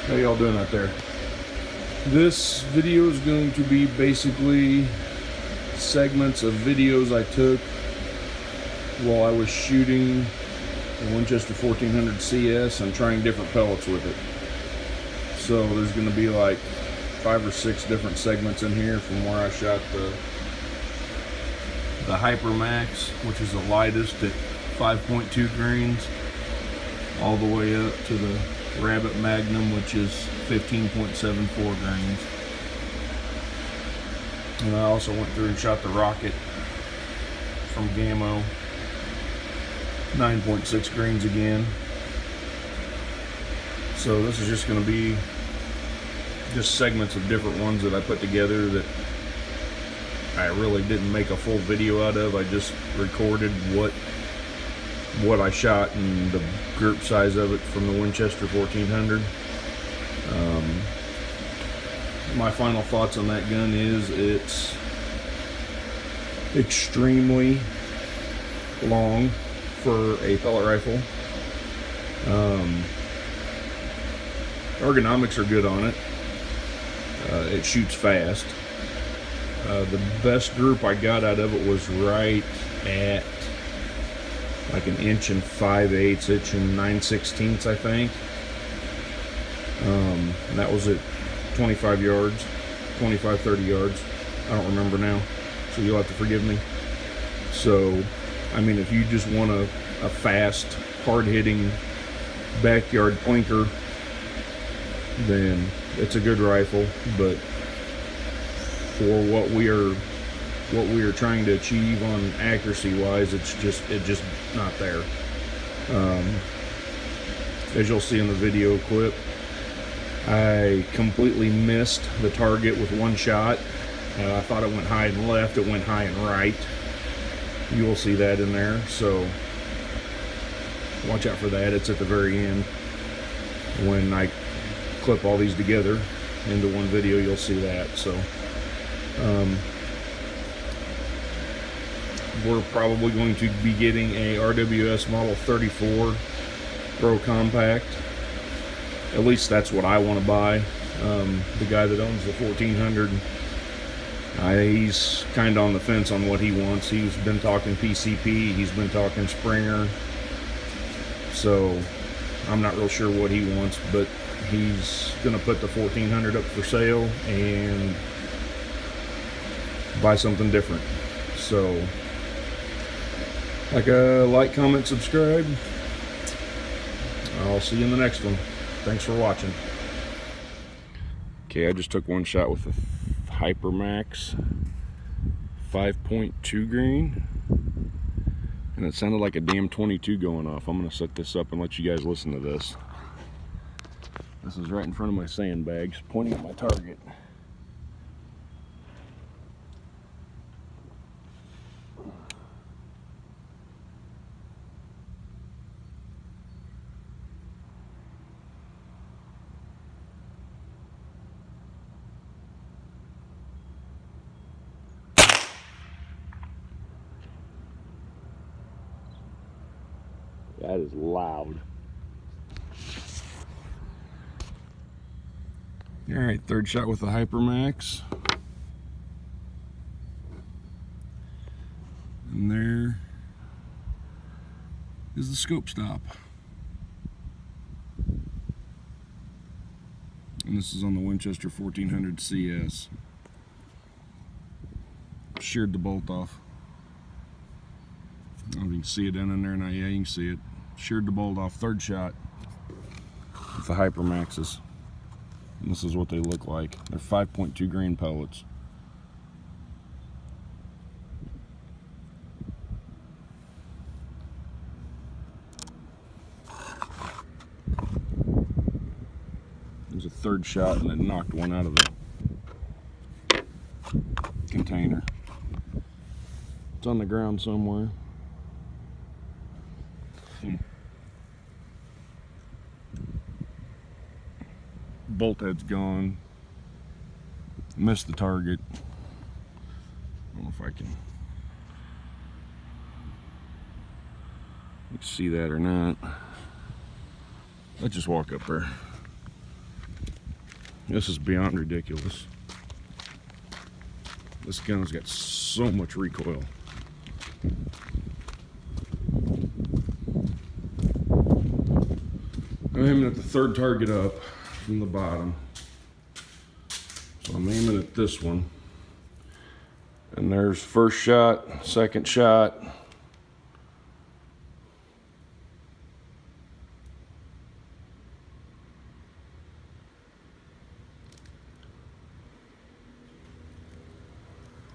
How y'all doing out there? This video is going to be basically segments of videos I took while I was shooting the Winchester 1400 CS and trying different pellets with it. So there's going to be like 5 or 6 different segments in here from where I shot the Hyper Max, which is the lightest at 5.2 grains, all the way up to the Rabbit Magnum, which is 15.74 grains. And I also went through and shot the Rocket from Gammo, 9.6 grains again. So this is just going to be just segments of different ones that I put together that I really didn't make a full video out of. I just recorded what I shot and the group size of it from the Winchester 1400. My final thoughts on that gun is it's extremely long for a pellet rifle. Ergonomics are good on it. It shoots fast. The best group I got out of it was right at like 1 inch and 5/8, inch and 9/16, I think. And that was at 25 yards, 25, 30 yards. I don't remember now, so you'll have to forgive me. So, I mean, if you just want a fast, hard-hitting backyard plinker, then it's a good rifle. But for what we are trying to achieve on accuracy wise, it's just not there. As you'll see in the video clip, I completely missed the target with one shot. I thought it went high and left, it went high and right. You will see that in there, so watch out for that. It's at the very end. When I clip all these together into one video, you'll see that. So we're probably going to be getting a RWS Model 34 Pro Compact. At least that's what I want to buy. The guy that owns the 1400, he's kind of on the fence on what he wants. He's been talking PCP, he's been talking Springer, so I'm not real sure what he wants, but he's going to put the 1400 up for sale and buy something different. So like, comment, subscribe. I'll see you in the next one. Thanks for watching. Okay, I just took one shot with the Hyper Max 5.2 grain, and it sounded like a damn 22 going off. I'm gonna set this up and let you guys listen to this. This is right in front of my sandbags, pointing at my target. That is loud. Alright, third shot with the Hyper Max. And there is the scope stop. And this is on the Winchester 1400 CS. Sheared the bolt off. I don't know if you can see it down in there now. Yeah, you can see it. Sheared the bolt off. Third shot with the Hyper Maxes. And this is what they look like. They're 5.2 grain pellets. There's a third shot and it knocked one out of the container. It's on the ground somewhere. Bolt head's gone. Missed the target. I don't know if I can see that or not. Let's just walk up there. This is beyond ridiculous. This gun's got so much recoil. I'm aiming at the third target up from the bottom. So I'm aiming at this one. And there's first shot, second shot.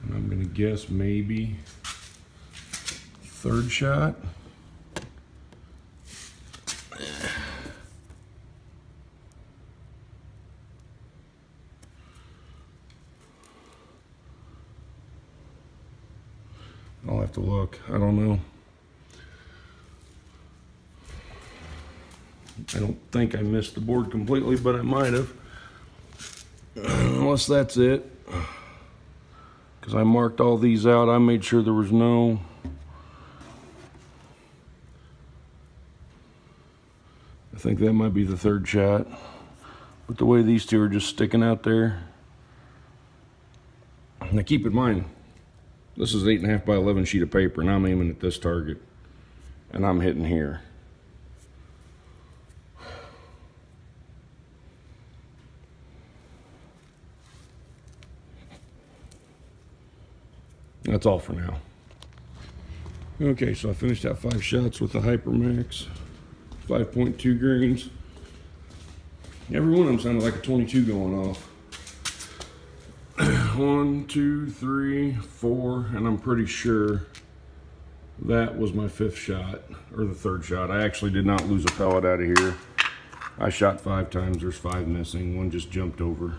And I'm gonna guess maybe third shot. I'll have to look. I don't know. I don't think I missed the board completely, but I might have. Unless that's it. Because I marked all these out. I made sure there was no... I think that might be the third shot. But the way these two are just sticking out there. Now keep in mind, this is 8.5 by 11 sheet of paper, and I'm aiming at this target, and I'm hitting here. That's all for now. Okay, so I finished out 5 shots with the Hypermax, 5.2 grains. Every one of them sounded like a 22 going off. 1, 2, 3, 4, and I'm pretty sure that was my 5th shot, or the 3rd shot. I actually did not lose a pellet out of here. I shot 5 times, there's 5 missing. One just jumped over.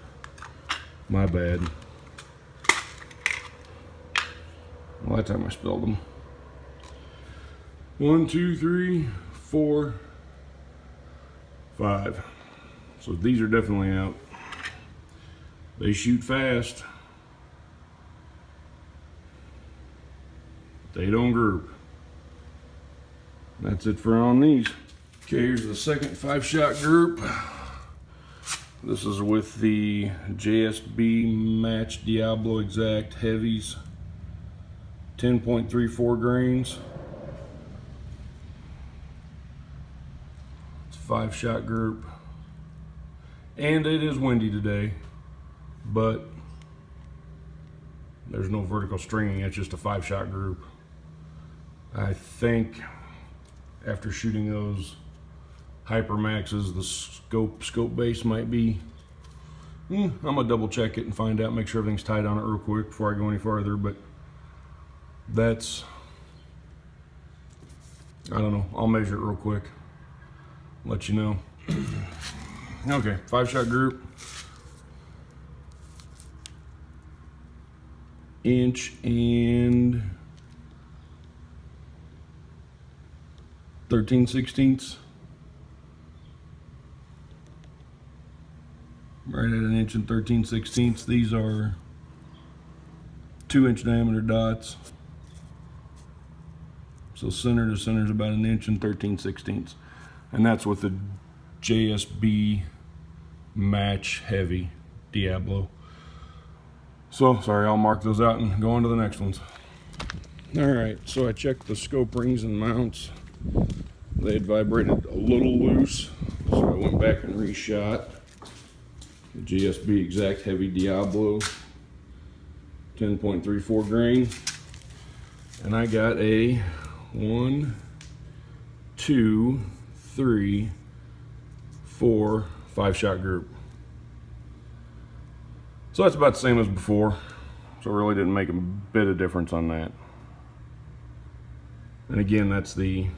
My bad. Well, that time I spilled them. 1, 2, 3, 4, 5. So these are definitely out. They shoot fast. They don't group. That's it for on these. Okay, here's the second 5-shot group. This is with the JSB Match Diablo Exact Heavies, 10.34 grains. It's a 5-shot group. And it is windy today, but there's no vertical stringing. It's just a 5-shot group. I think after shooting those Hypermaxes, the scope base might be, I'm gonna double check it and find out, make sure everything's tight on it real quick before I go any farther, but that's, I don't know, I'll measure it real quick, let you know. Okay, 5-shot group. Inch and 13/16. Right at 1 inch and 13/16. These are 2-inch diameter dots. So center to center is about 1 inch and 13/16. And that's with the JSB Match Heavy Diablo. So, sorry, I'll mark those out and go on to the next ones. Alright, so I checked the scope rings and mounts. They had vibrated a little loose, so I went back and reshot the GSB Exact Heavy Diablo 10.34 grain, and I got a 1, 2, 3, 4, 5-shot group. So that's about the same as before, so it really didn't make a bit of difference on that. And again, that's the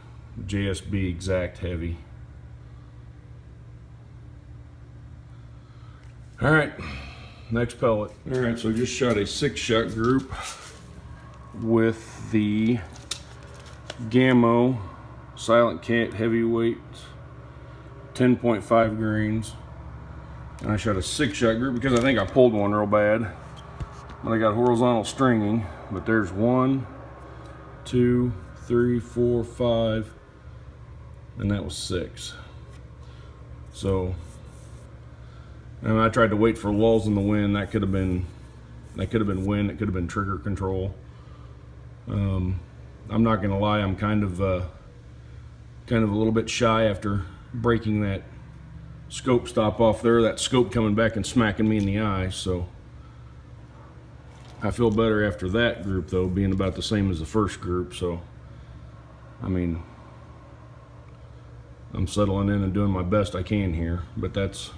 JSB Exact Heavy. All right, next pellet. All right, so I just shot a 6-shot group with the Gammo Silent Cat Heavyweight 10.5 grains. And I shot a 6-shot group because I think I pulled one real bad. But I got horizontal stringing, but there's 1, 2, 3, 4, 5, and that was 6. So And I tried to wait for lulls in the wind. That could have been wind. It could have been trigger control. I'm not gonna lie. I'm kind of a little bit shy after breaking that scope stop off there. That scope coming back and smacking me in the eye. So I feel better after that group, though, being about the same as the first group. So I mean, I'm settling in and doing my best I can here. But that's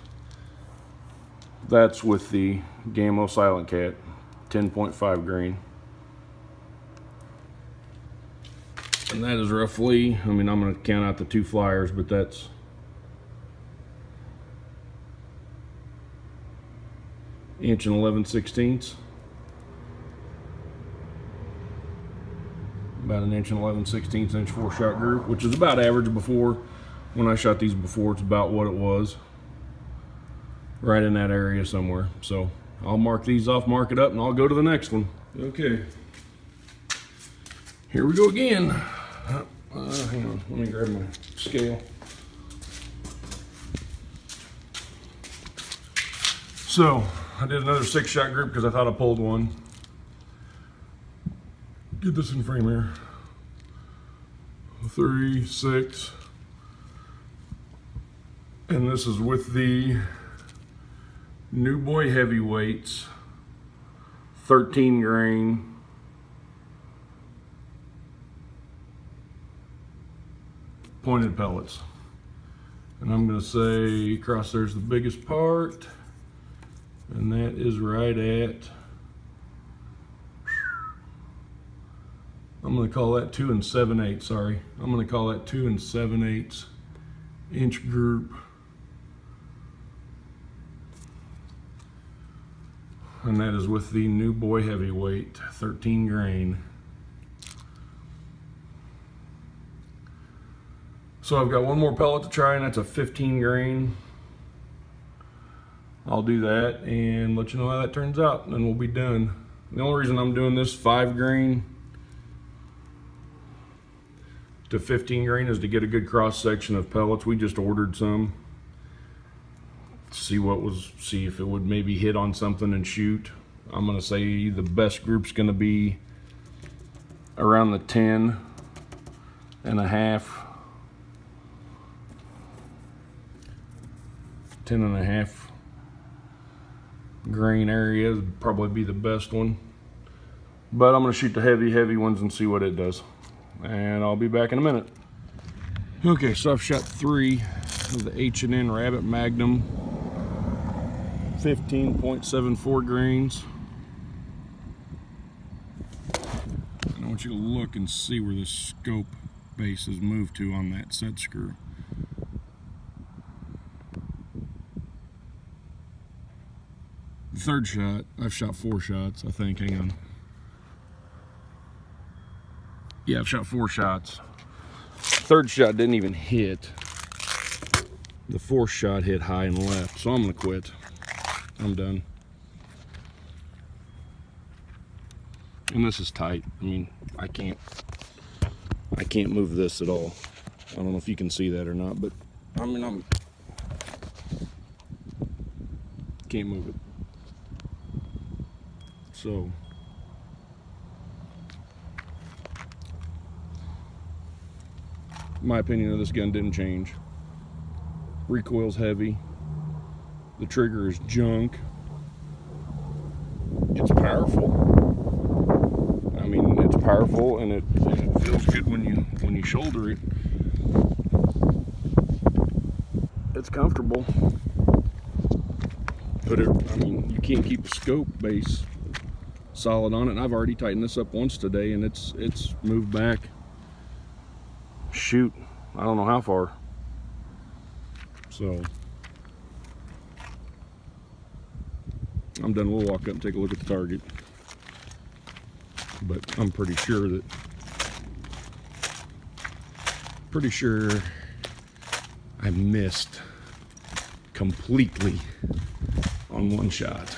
with the Gamo Silent Cat 10.5 grain. And that is roughly, I mean, I'm going to count out the 2 flyers, but that's inch and 11/16. About an inch and 11/16 inch 4-shot group, which is about average before. When I shot these before, it's about what it was. Right in that area somewhere. So I'll mark these off, mark it up, and I'll go to the next one. Okay. Here we go again. Hang on, let me grab my scale. So I did another 6-shot group because I thought I pulled one. Get this in frame here. 3, 6. And this is with the New Boy Heavyweights, 13 grain. Pointed pellets. And I'm going to say across there's the biggest part, and that is right at, I'm going to call that 2 7/8, sorry. I'm going to call that 2 7/8 inch group. And that is with the New Boy Heavyweight, 13 grain. So I've got one more pellet to try, and that's a 15 grain. I'll do that and let you know how that turns out, and then we'll be done. The only reason I'm doing this 5 grain to 15 grain is to get a good cross section of pellets. We just ordered some. See if it would maybe hit on something and shoot. I'm gonna say the best group's gonna be around the 10 and a half. 10 and a half grain area would probably be the best one. But I'm gonna shoot the heavy ones and see what it does. And I'll be back in a minute. Okay, so I've shot 3 of the H&N Rabbit Magnum 15.74 grains. And I want you to look and see where the scope base is moved to on that set screw. The third shot, I've shot 4 shots, I think. Hang on. Yeah, I've shot 4 shots. Third shot didn't even hit. The 4th shot hit high and left, so I'm gonna quit. I'm done. And this is tight. I mean, I can't move this at all. I don't know if you can see that or not, but I mean, can't move it. So my opinion of this gun didn't change. Recoil's heavy. The trigger is junk. It's powerful. I mean, it's powerful, and it feels good when you shoulder it. It's comfortable. But I mean, you can't keep a scope base solid on it. And I've already tightened this up once today, and it's moved back. Shoot, I don't know how far. So I'm done. We'll walk up and take a look at the target. But I'm pretty sure I missed completely on one shot.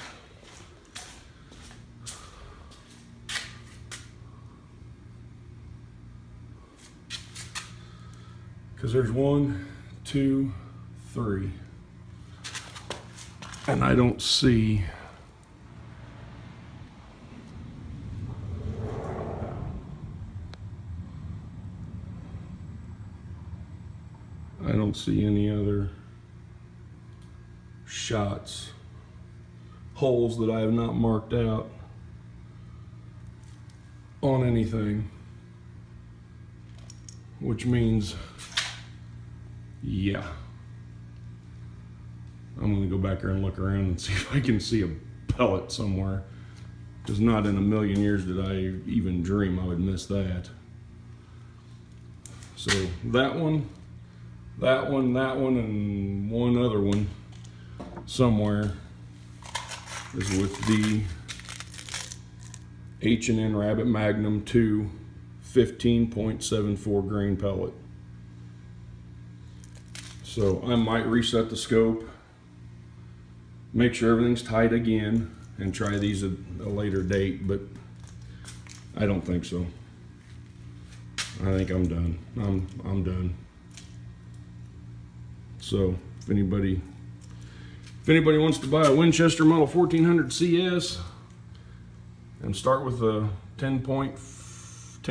Because there's 1, 2, 3. And I don't see any other shots, holes that I have not marked out on anything, which means, yeah, I'm gonna go back there and look around and see if I can see a pellet somewhere, because not in a million years did I even dream I would miss that. So that one, and one other one somewhere is with the H&N Rabbit Magnum 2 15.74 grain pellet. So I might reset the scope, make sure everything's tight again, and try these at a later date, but I don't think so. I think I'm done. I'm done. So if anybody wants to buy a Winchester Model 1400 CS and start with a 10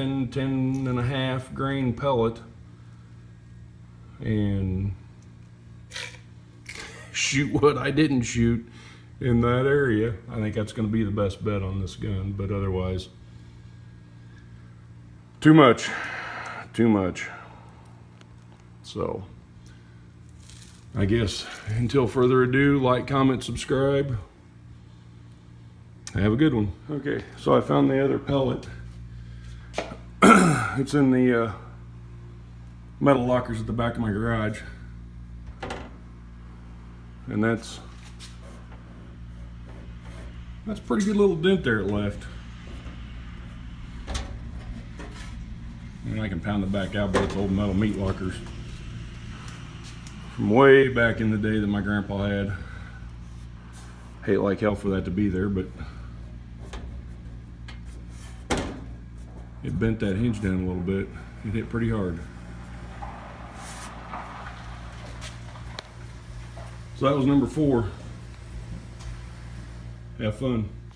and a half grain pellet and shoot what I didn't shoot in that area, I think that's going to be the best bet on this gun. But otherwise, too much. So I guess until further ado, like, comment, subscribe. Have a good one. Okay, so I found the other pellet. It's in the metal lockers at the back of my garage. And that's a pretty good little dent there it left. And I can pound it back out, but it's old metal meat lockers from way back in the day that my grandpa had. Hate like hell for that to be there, but it bent that hinge down a little bit. It hit pretty hard. So that was number 4. Have fun.